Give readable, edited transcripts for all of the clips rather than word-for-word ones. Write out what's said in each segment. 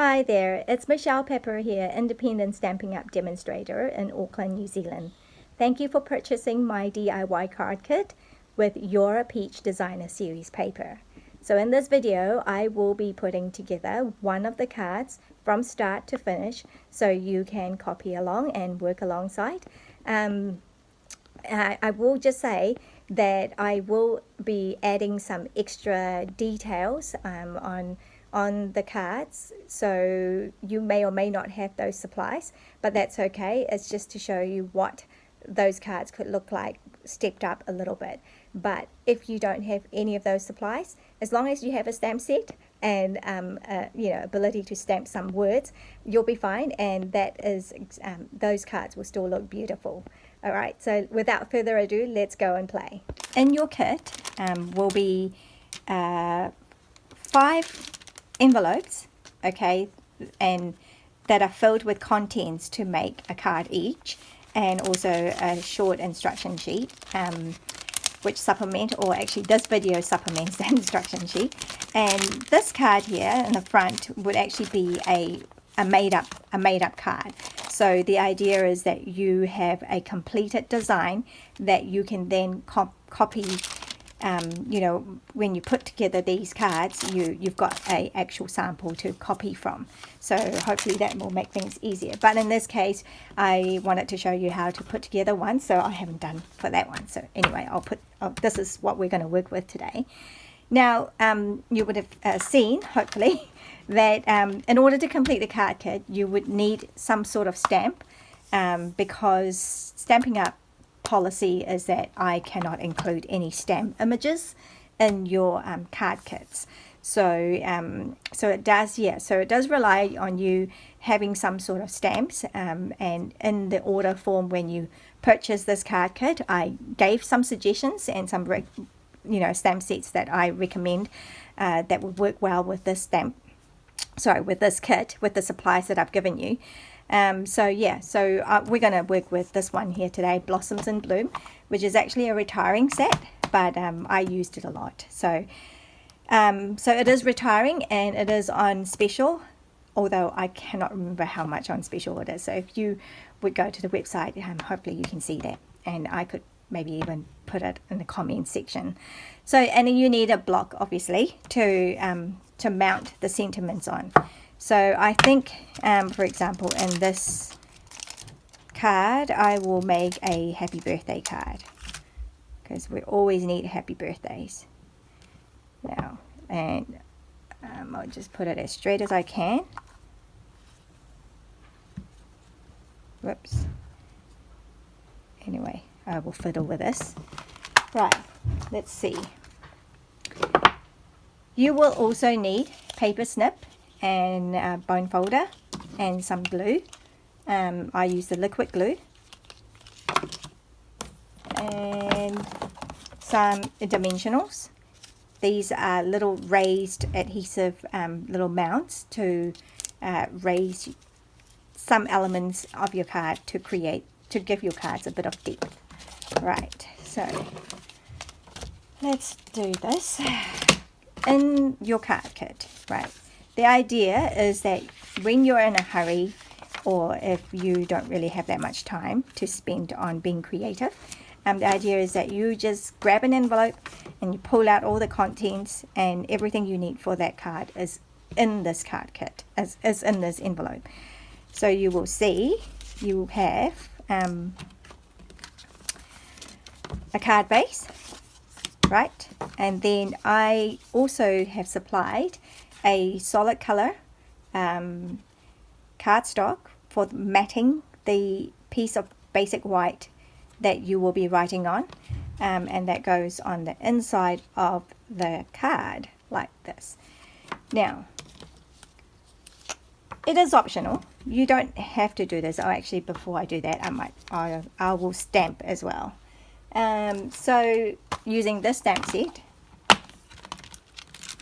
Hi there, it's Michelle Pepper here, Independent Stampin' Up demonstrator in Auckland, New Zealand. Thank you for purchasing my DIY card kit with Your Peach Designer Series paper. So in this video, I will be putting together one of the cards from start to finish so you can copy along and work alongside. I will just say that I will be adding some extra details on the cards, so you may or may not have those supplies, but that's okay. It's just to show you what those cards could look like stepped up a little bit. But if you don't have any of those supplies, as long as you have a stamp set and ability to stamp some words, you'll be fine, and that is those cards will still look beautiful. All right, so without further ado, let's go and play. In your kit will be 5 envelopes, okay, and that are filled with contents to make a card each, and also a short instruction sheet which supplement, or actually this video supplements the instruction sheet. And this card here in the front would actually be a made up card. So the idea is that you have a completed design that you can then copy. When you put together these cards, you've got a actual sample to copy from. So hopefully that will make things easier. But in this case, I wanted to show you how to put together one, so I haven't done for that one. So anyway, this is what we're going to work with today. Now, you would have seen, hopefully, that in order to complete the card kit, you would need some sort of stamp, because Stampin' Up policy is that I cannot include any stamp images in your card kits. So it does rely on you having some sort of stamps, and in the order form when you purchase this card kit, I gave some suggestions and some stamp sets that I recommend that would work well with this with this kit, with the supplies that I've given you. We're going to work with this one here today, Blossoms in Bloom, which is actually a retiring set, but I used it a lot. So it is retiring, and it is on special, although I cannot remember how much on special it is. So if you would go to the website, hopefully you can see that, and I could maybe even put it in the comments section. So, and you need a block, obviously, to mount the sentiments on. So I think, for example, in this card, I will make a happy birthday card, because we always need happy birthdays now. And I'll just put it as straight as I can. Whoops. Anyway, I will fiddle with this. Right, let's see. You will also need paper snip and bone folder and some glue. I use the liquid glue and some dimensionals. These are little raised adhesive little mounts to raise some elements of your card to give your cards a bit of depth. Right, so let's do this in your card kit. Right, the idea is that when you're in a hurry, or if you don't really have that much time to spend on being creative, the idea is that you just grab an envelope and you pull out all the contents, and everything you need for that card is in this card kit, is in this envelope. So you will see you have a card base, right? And then I also have supplied a solid color cardstock for matting the piece of basic white that you will be writing on, and that goes on the inside of the card like this. Now, it is optional. You don't have to do this. Actually, before I do that, I will stamp as well. So using this stamp set,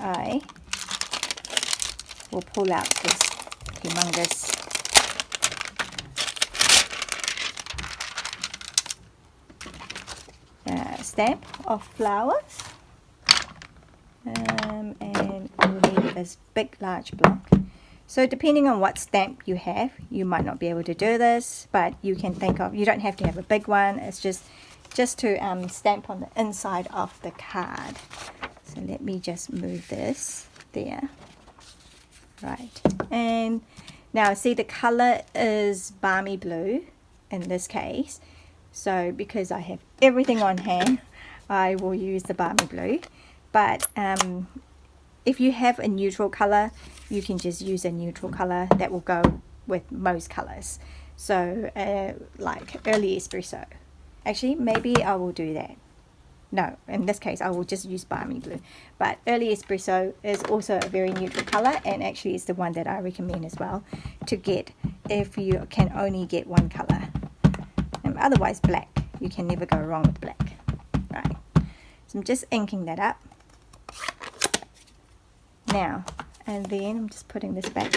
I will pull out this humongous stamp of flowers, and we'll need this big large block So depending on what stamp you have, you might not be able to do this, but you can think of, you don't have to have a big one, it's just to stamp on the inside of the card. So let me just move this there. Right, and now see the color is balmy blue in this case. So because I have everything on hand, I will use the balmy blue. But if you have a neutral color, you can just use a neutral color that will go with most colors. So like early espresso. Actually, maybe I will do that. No, in this case, I will just use balmy blue. But early espresso is also a very neutral color, and actually is the one that I recommend as well to get if you can only get one color. And otherwise, black. You can never go wrong with black. Right. So I'm just inking that up. Now, and then I'm just putting this back.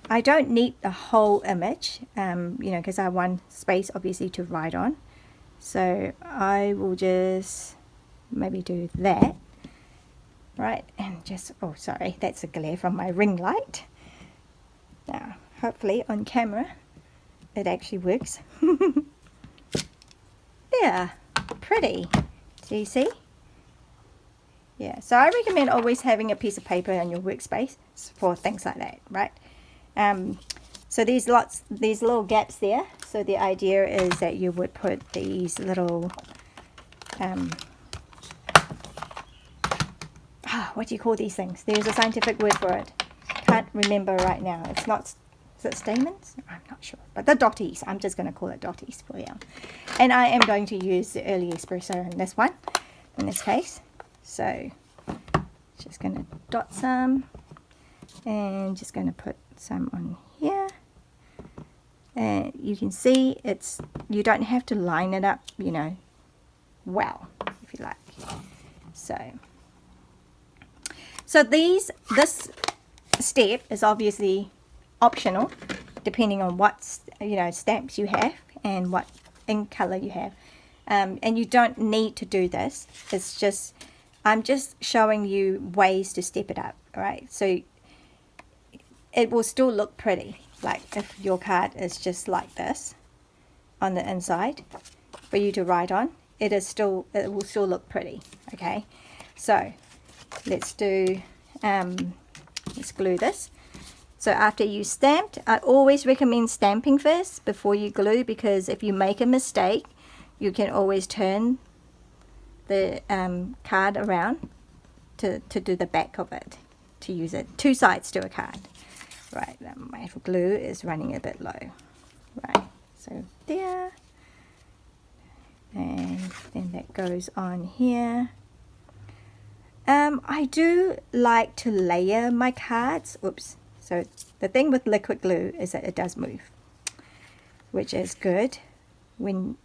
I don't need the whole image, you know, because I want space obviously to write on. So I will just maybe do that, right? And just, oh sorry, that's a glare from my ring light. Now, hopefully on camera, it actually works. There, pretty. Do you see? Yeah, so I recommend always having a piece of paper on your workspace for things like that, right? So these little gaps there. So the idea is that you would put these little, what do you call these things? There's a scientific word for it. Can't remember right now. It's not, is it stamens? I'm not sure. But the dotties. I'm just going to call it dotties for you. And I am going to use the early espresso in this one, in this case. So just going to dot some and just going to put some on here. And you can see it's, you don't have to line it up, you know, well, if you like. So this step is obviously optional depending on what, you know, stamps you have and what ink color you have. And you don't need to do this. It's just, I'm just showing you ways to step it up, right? So it will still look pretty. Like if your card is just like this on the inside for you to write on, it will still look pretty. Okay, so let's do let's glue this. So after you stamped, I always recommend stamping first before you glue, because if you make a mistake, you can always turn the card around to do the back of it, to use it two sides to a card. Right, my glue is running a bit low. Right, so there. And then that goes on here. I do like to layer my cards. Oops. So the thing with liquid glue is that it does move, which is good when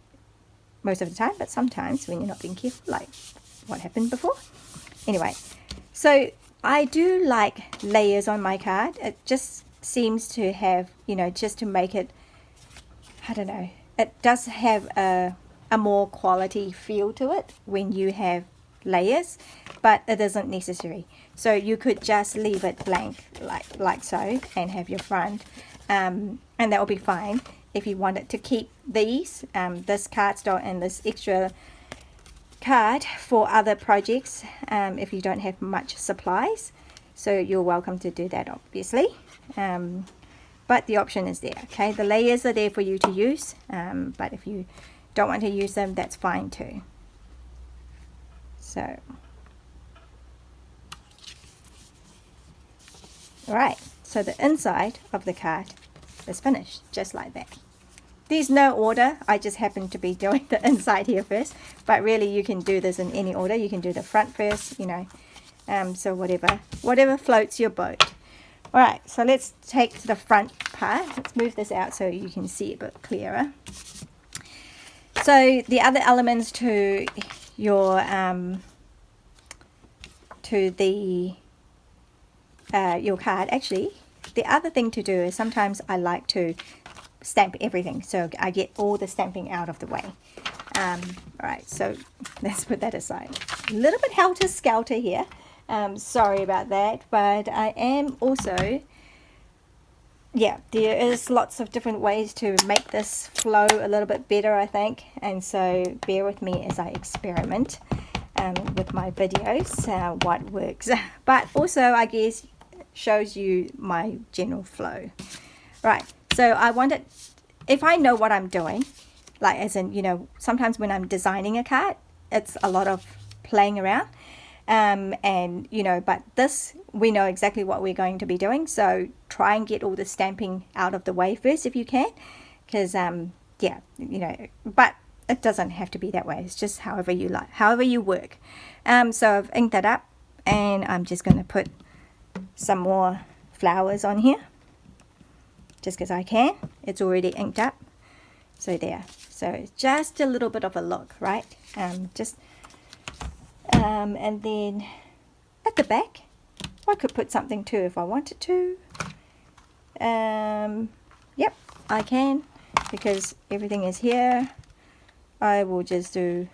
most of the time, but sometimes when you're not being careful, like what happened before. Anyway, so I do like layers on my card. It just seems to have, you know, just to make it, I don't know, it does have a more quality feel to it when you have layers, but it isn't necessary. So you could just leave it blank like so and have your front, and that will be fine. If you wanted to keep these, this cardstock and this extra card for other projects, if you don't have much supplies, so you're welcome to do that, obviously. But the option is there. Okay, the layers are there for you to use, but if you don't want to use them, that's fine too. So right, so the inside of the card is finished just like that. There's no order, I just happen to be doing the inside here first, but really you can do this in any order. You can do the front first, you know, so whatever floats your boat. Alright, so let's take the front part. Let's move this out so you can see a bit clearer. So the other elements to your your card, actually, the other thing to do is sometimes I like to stamp everything, so I get all the stamping out of the way. Alright, so let's put that aside. A little bit helter-skelter here. Sorry about that, but I am also yeah, there is lots of different ways to make this flow a little bit better, I think, and so bear with me as I experiment with my videos, what works, but also I guess shows you my general flow. Right, so I wanted, if I know what I'm doing, like as in, you know, sometimes when I'm designing a card, it's a lot of playing around, and you know, but this, we know exactly what we're going to be doing, so try and get all the stamping out of the way first if you can, because yeah, you know, but it doesn't have to be that way. It's just however you like, however you work. So I've inked that up, and I'm just going to put some more flowers on here just because I can. It's already inked up, so there. So just a little bit of a look, right? And then at the back I could put something too if I wanted to. Yep, I can, because everything is here. I will just do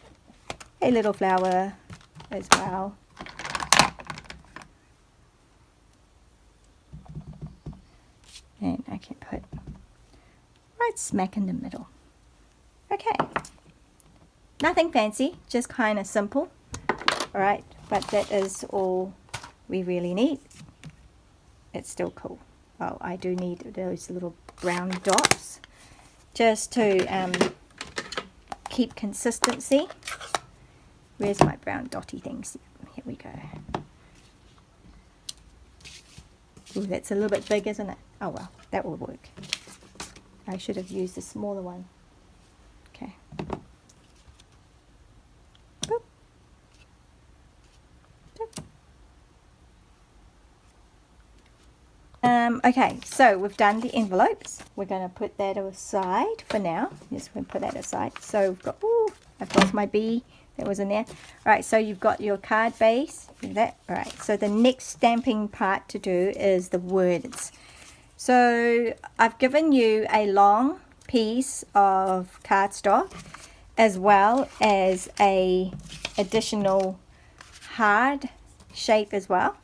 a little flower as well. And I can put right smack in the middle. Okay, nothing fancy, just kind of simple. Alright, but that is all we really need. It's still cool. Oh, I do need those little brown dots just to keep consistency. Where's my brown dotty things? Here we go. Ooh, that's a little bit big, isn't it? Oh well, that will work. I should have used a smaller one. Okay. Boop. Okay, so we've done the envelopes. We're going to put that aside for now. Just going to put that aside. So we've got, ooh, I've lost my bee that was in there. All right, so you've got your card base. That. All right, so the next stamping part to do is the words. So I've given you a long piece of cardstock as well as a additional hard shape as well.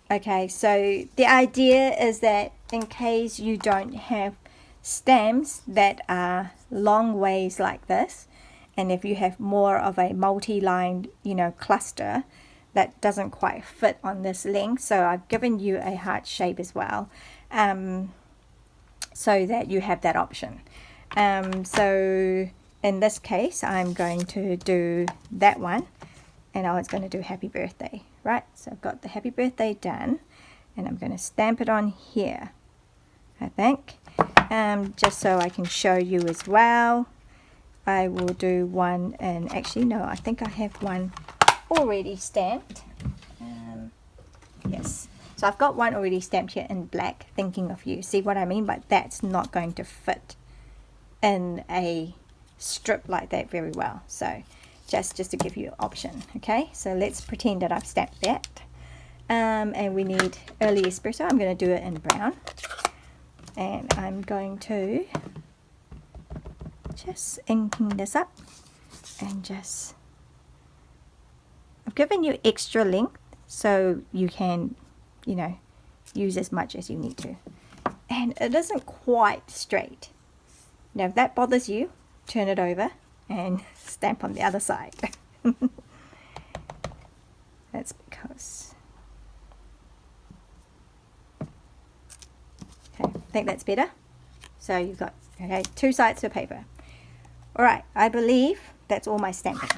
Okay, so the idea is that in case you don't have stamps that are long ways like this, and if you have more of a multi-line, you know, cluster that doesn't quite fit on this length, so I've given you a heart shape as well, so that you have that option. So in this case, I'm going to do that one, and I was going to do happy birthday. Right, so I've got the happy birthday done, and I'm going to stamp it on here, I think, just so I can show you as well. I will do one, and actually no, I think I have one already stamped. Yes, so I've got one already stamped here in black, thinking of you. See what I mean? But that's not going to fit in a strip like that very well, so just to give you an option. Okay, so let's pretend that I've stamped that, and we need early espresso. I'm going to do it in brown, and I'm going to just inking this up, and just, I've given you extra length so you can, you know, use as much as you need to, and it isn't quite straight. Now if that bothers you, turn it over and stamp on the other side. That's because, okay, I think that's better. So you've got, okay, two sides of paper. All right, I believe that's all my stamping.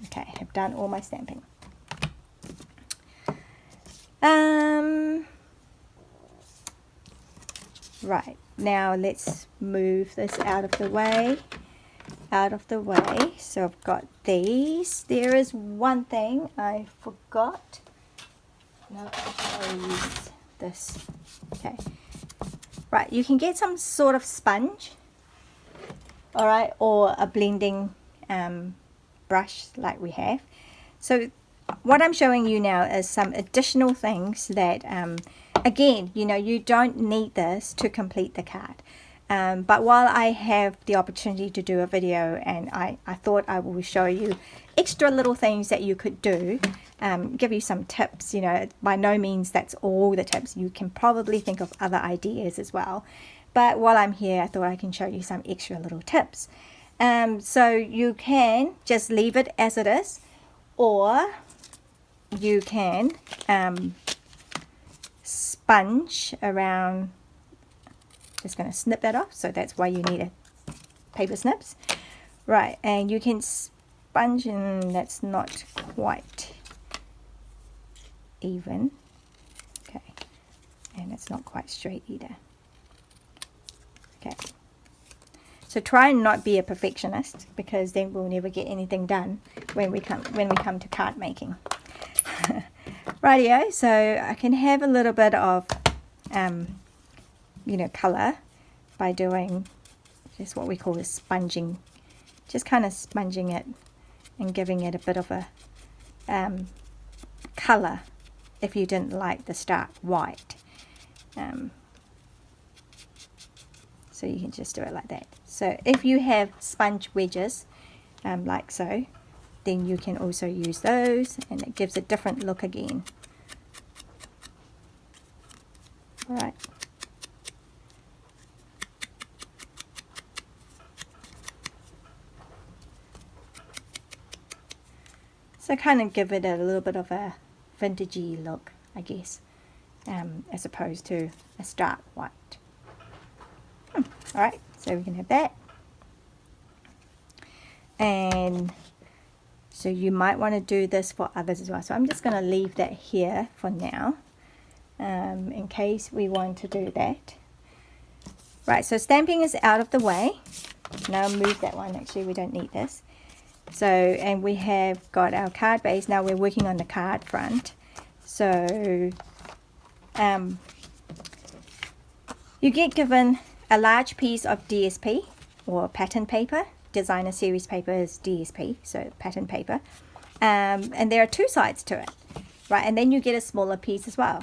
Okay, I've done all my stamping. Right, now let's move this out of the way. So I've got these. There is one thing I forgot. No, I'll use this. Okay, right, you can get some sort of sponge, all right, or a blending brush like we have. So what I'm showing you now is some additional things that again, you know, you don't need this to complete the card. But while I have the opportunity to do a video, and I thought I will show you extra little things that you could do, give you some tips. You know, by no means that's all the tips. You can probably think of other ideas as well. But while I'm here, I thought I can show you some extra little tips. So you can just leave it as it is, or you can sponge around. Just going to snip that off, so that's why you need a paper snips. Right, and you can sponge, and that's not quite even. Okay, and it's not quite straight either. Okay, so try and not be a perfectionist, because then we'll never get anything done when we come to card making. Rightio, so I can have a little bit of you know, color by doing just what we call a sponging, just kind of sponging it and giving it a bit of a color if you didn't like the stark white. So you can just do it like that. So if you have sponge wedges like so, then you can also use those, and it gives a different look again. All right. So kind of give it a little bit of a vintagey look, I guess, as opposed to a stark white. Alright, so we can have that. And so you might want to do this for others as well. So I'm just going to leave that here for now, in case we want to do that. Right, so stamping is out of the way. Now move that one, actually we don't need this. So, and we have got our card base. Now we're working on the card front. So, you get given a large piece of DSP or pattern paper. Designer series paper is DSP, so pattern paper. And there are two sides to it, right? And then you get a smaller piece as well.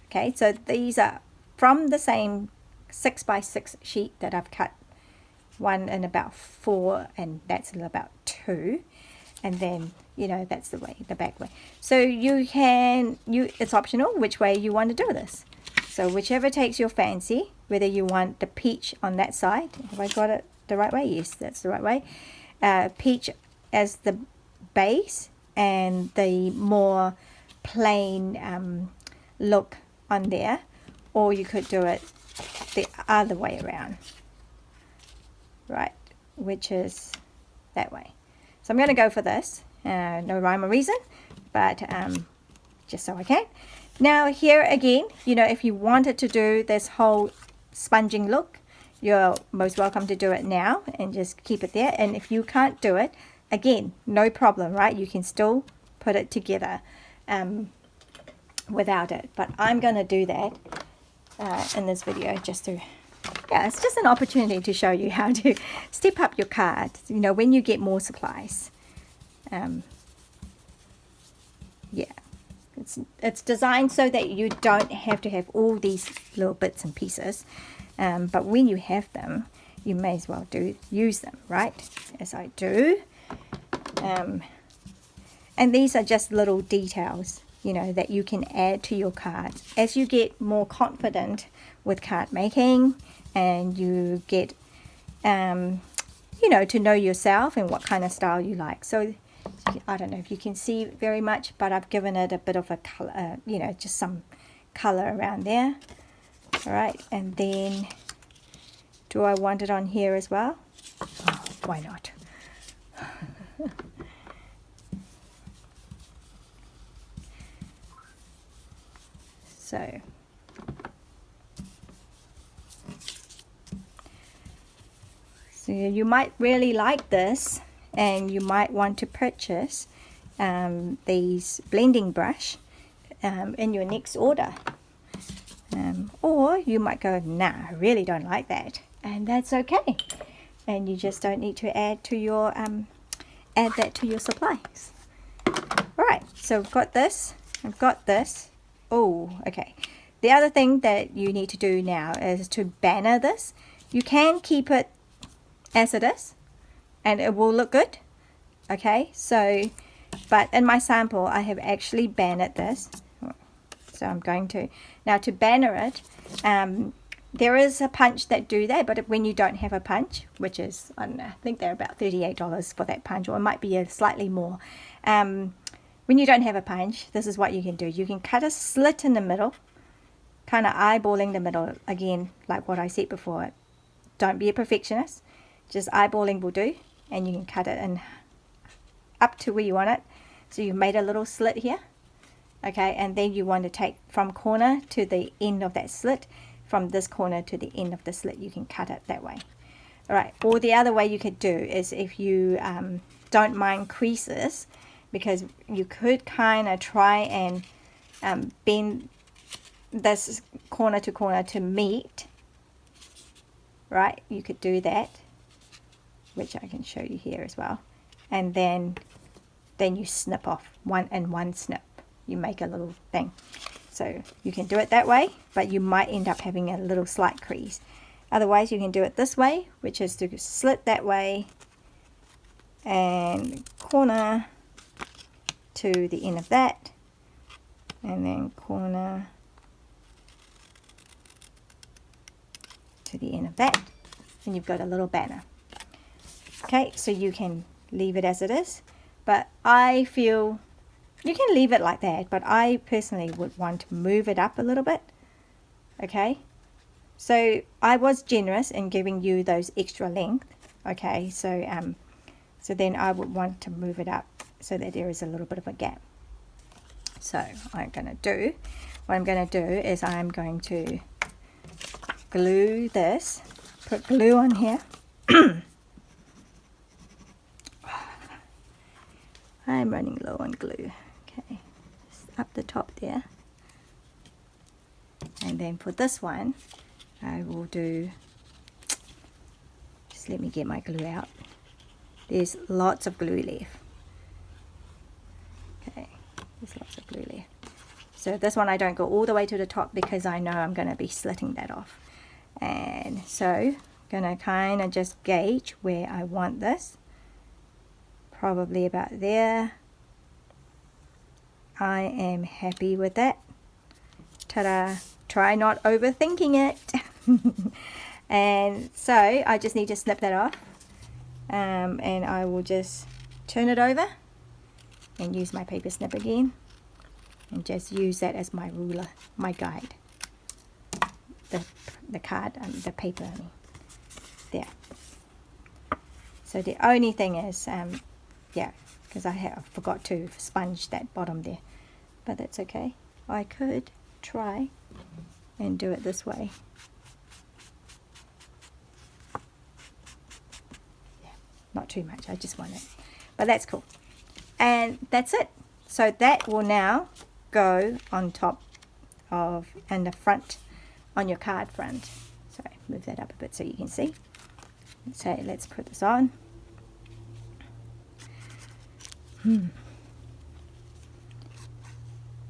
Okay, so these are from the same 6x6 sheet that I've cut. One in about 4, and that's in about 2, and then you know that's the way, the back way. So you can, it's optional which way you want to do this. So whichever takes your fancy, whether you want the peach on that side. Have I got it the right way? Yes, that's the right way. Peach as the base, and the more plain look on there, or you could do it the other way around. Right, which is that way. So I'm going to go for this. No rhyme or reason, but just so I can. Now here again, you know, if you wanted to do this whole sponging look, you're most welcome to do it now and just keep it there. And if you can't do it, again, no problem, right? You can still put it together without it. But I'm going to do that in this video just to... Yeah, it's just an opportunity to show you how to step up your card, you know, when you get more supplies. Yeah, it's designed so that you don't have to have all these little bits and pieces. But when you have them, you may as well use them, right? As I do. And these are just little details, you know, that you can add to your cards. As you get more confident with card making, and you get, you know, to know yourself and what kind of style you like. So, I don't know if you can see very much, but I've given it a bit of a color, you know, just some color around there. All right, and then, do I want it on here as well? Oh, why not? So you might really like this, and you might want to purchase these blending brush in your next order. Or you might go, nah, I really don't like that, and that's okay. And you just don't need to add to your add that to your supplies. All right, so I've got this. I've got this. Oh, okay. The other thing that you need to do now is to banner this. You can keep it as it is and it will look good. Okay, so but in my sample I have actually bannered this, so I'm going to now to banner it. There is a punch that do that, but when you don't have a punch, which is, I don't know, I think they're about $38 for that punch, or it might be a slightly more. When you don't have a punch, this is what you can do. You can cut a slit in the middle, kind of eyeballing the middle. Again, like what I said before, don't be a perfectionist. Just eyeballing will do, and you can cut it in up to where you want it. So you've made a little slit here, okay, and then you want to take from corner to the end of that slit. From this corner to the end of the slit, you can cut it that way. All right, or the other way you could do is if you don't mind creases, because you could kind of try and bend this corner to meet, right? You could do that, which I can show you here as well, and then you snip off one snip. You make a little thing. So you can do it that way, but you might end up having a little slight crease. Otherwise, you can do it this way, which is to slit that way and corner to the end of that, and then corner to the end of that, and you've got a little banner. Okay, so you can leave it as it is, but I feel you can leave it like that, but I personally would want to move it up a little bit. Okay, so I was generous in giving you those extra length. Okay, so so then I would want to move it up so that there is a little bit of a gap. So what I'm going to do is I'm going to glue this, put glue on here. I'm running low on glue. Okay, just up the top there. And then for this one, I will do, just let me get my glue out. There's lots of glue left. Okay, there's lots of glue left. So this one I don't go all the way to the top because I know I'm going to be slitting that off. And so, going to kind of just gauge where I want this. Probably about there. I am happy with that. Ta-da! Try not overthinking it. And so I just need to snip that off, and I will just turn it over and use my paper snip again, and just use that as my ruler, my guide. The card, the paper, there. So the only thing is, yeah, because I forgot to sponge that bottom there, but that's okay. I could try and do it this way. Yeah, not too much, I just want it, but that's cool. And that's it. So that will now go on top of, and the front, on your card front. So move that up a bit so you can see. So let's put this on.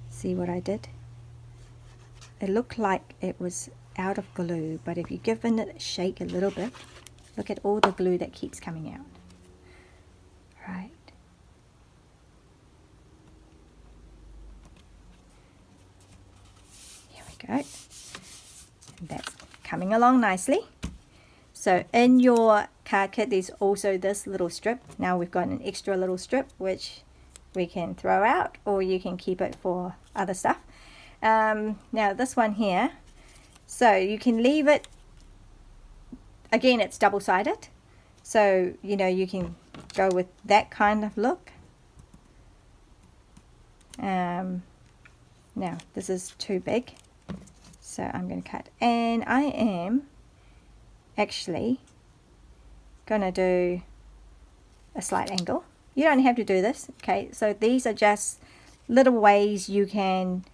See what I did? It looked like it was out of glue, but if you give it a shake a little bit, look at all the glue that keeps coming out. Right. Here we go. And that's coming along nicely. So in your card kit, there's also this little strip. Now we've got an extra little strip, which we can throw out, or you can keep it for other stuff. Now this one here, so you can leave it, again it's double-sided, so you know you can go with that kind of look. Now this is too big, so I'm going to cut, and I am actually going to do a slight angle. You don't have to do this, okay? So these are just little ways you can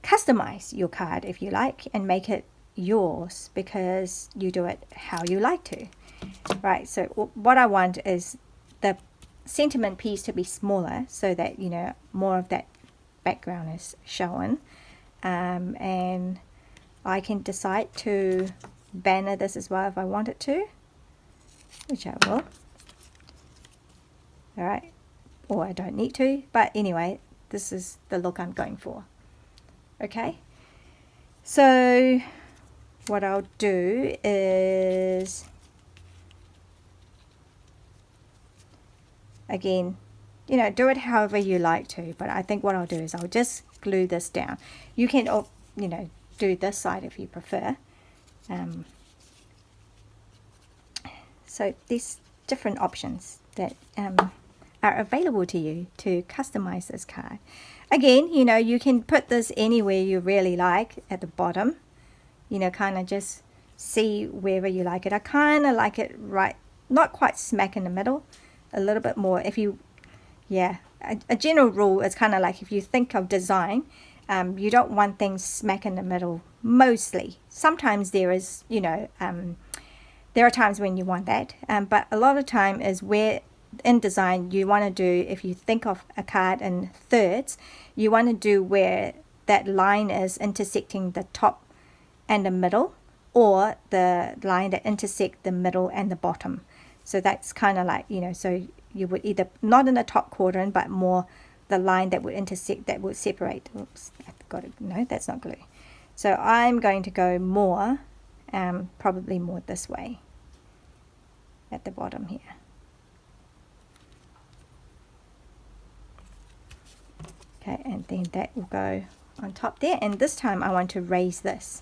customize your card if you like, and make it yours because you do it how you like to. Right, so what I want is the sentiment piece to be smaller so that, you know, more of that background is shown. And I can decide to banner this as well if I wanted to, which I will. Alright, or I don't need to, but anyway, this is the look I'm going for. Okay, so what I'll do is, again, you know, do it however you like to, but I think what I'll do is I'll just glue this down. You can, you know, do this side if you prefer. So there's different options that are available to you to customize this card. Again, you know, you can put this anywhere you really like at the bottom, you know, kind of just see wherever you like it. I kind of like it right, not quite smack in the middle, a little bit more. If you, yeah, a general rule is kind of like if you think of design, you don't want things smack in the middle mostly. Sometimes there is, you know, there are times when you want that, but a lot of time is where in design you want to do, if you think of a card in thirds, you want to do where that line is intersecting the top and the middle, or the line that intersect the middle and the bottom. So that's kind of like, you know, so you would either not in the top quadrant, but more the line that would intersect, that would separate. Oops, I've got it. No, that's not glue. So I'm going to go more, probably more this way at the bottom here. Okay, and then that will go on top there, and this time I want to raise this.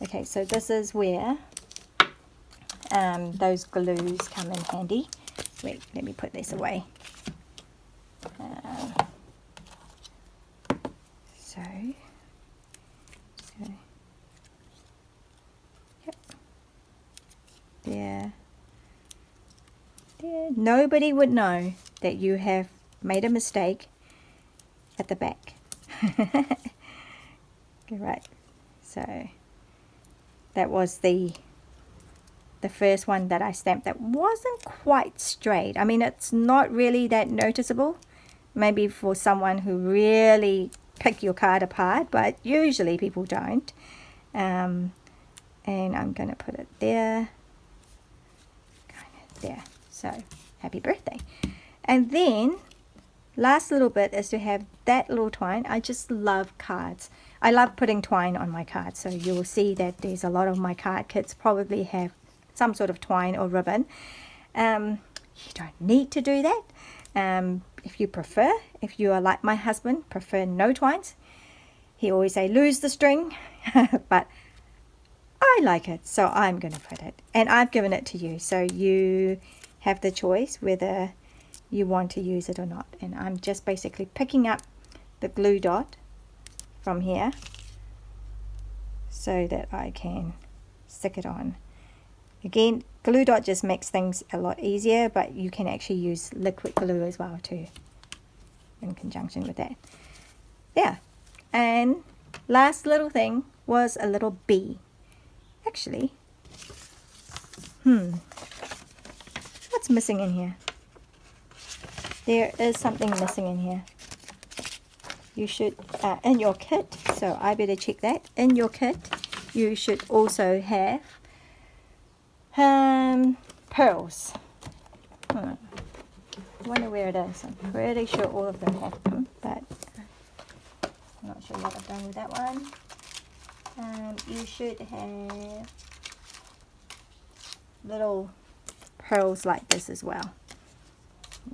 Okay, so this is where those glues come in handy. Wait, let me put this away. So, yep, there. Nobody would know that you have made a mistake at the back. Okay, right, so that was the first one that I stamped that wasn't quite straight. I mean, it's not really that noticeable, maybe for someone who really pick your card apart, but usually people don't. And I'm going to put it there, kind of there. So happy birthday. And then last little bit is to have that little twine. I just love cards. I love putting twine on my cards, so you'll see that there's a lot of my card kits probably have some sort of twine or ribbon. You don't need to do that. If you prefer, if you are like my husband, prefer no twines. He always say lose the string, but I like it, so I'm going to put it. And I've given it to you, so you have the choice whether you want to use it or not. And I'm just basically picking up the glue dot from here so that I can stick it on. Again, glue dot just makes things a lot easier, but you can actually use liquid glue as well too in conjunction with that. Yeah, and last little thing was a little bee. Actually, what's missing in here? There is something missing in here. You should, in your kit, so I better check that. In your kit, you should also have pearls. I wonder where it is. I'm pretty sure all of them have them, but I'm not sure what I've done with that one. You should have little pearls like this as well.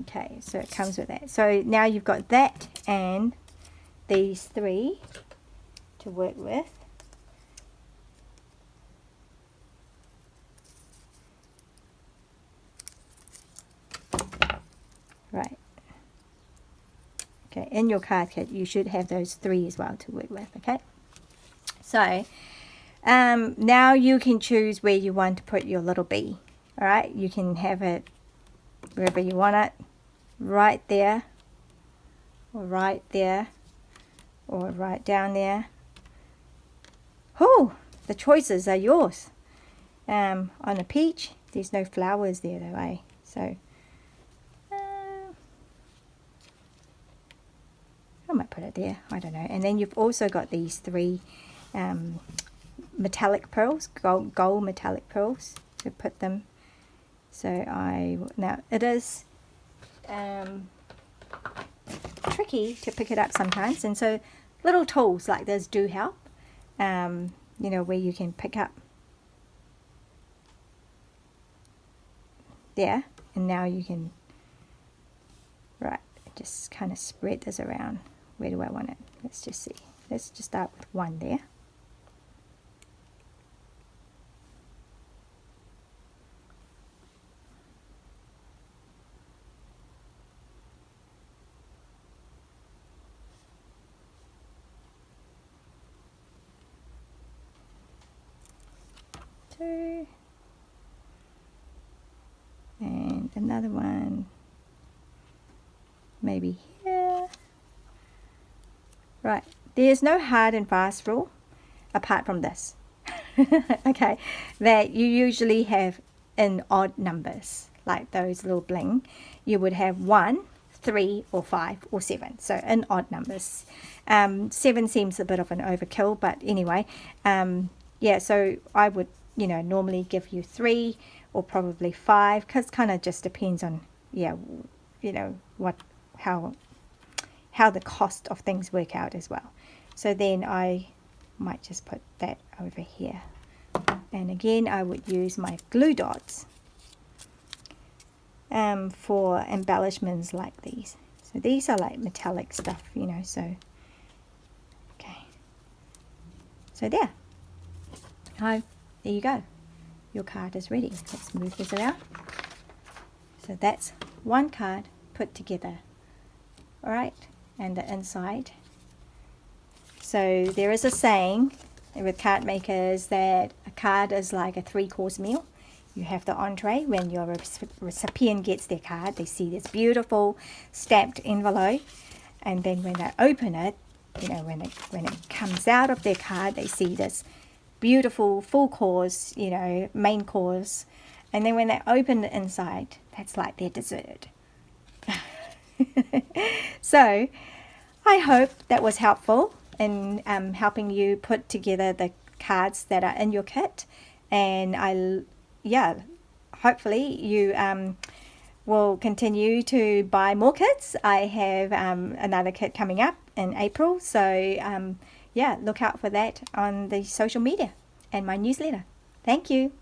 Okay, so it comes with that. So now you've got that and these three to work with. Right. Okay, in your card kit you should have those three as well to work with. Okay, so now you can choose where you want to put your little bee. All right, you can have it wherever you want it, right there, or right there, or right down there. Oh, the choices are yours. On a peach, there's no flowers there though, eh? So I might put it there, I don't know. And then you've also got these three metallic pearls, gold metallic pearls, to put them. So now it is tricky to pick it up sometimes, and so little tools like this do help, you know, where you can pick up there, and now you can, right, just kind of spread this around. Where do I want it? Let's just see. Let's just start with one there. Two. And another one maybe here. Right, there's no hard and fast rule apart from this. Okay, that you usually have in odd numbers, like those little bling. You would have 1, 3 or 5 or 7, so in odd numbers. 7 seems a bit of an overkill, but anyway, yeah, so I would, you know, normally give you 3 or probably 5, because kind of just depends on, yeah, you know, how the cost of things work out as well. So then I might just put that over here, and again I would use my glue dots for embellishments like these. So these are like metallic stuff, you know, so okay, so there you go, your card is ready. Let's move this around. So that's one card put together. All right, and the inside. So there is a saying with card makers that a card is like a 3-course meal. You have the entree. When your recipient gets their card, they see this beautiful stamped envelope, and then when they open it, you know, when it comes out of their card, they see this beautiful full course, you know, main course, and then when they open the inside, that's like their dessert. So I hope that was helpful in helping you put together the cards that are in your kit, and yeah, hopefully you will continue to buy more kits. I have another kit coming up in April, so yeah, look out for that on the social media and my newsletter. Thank you.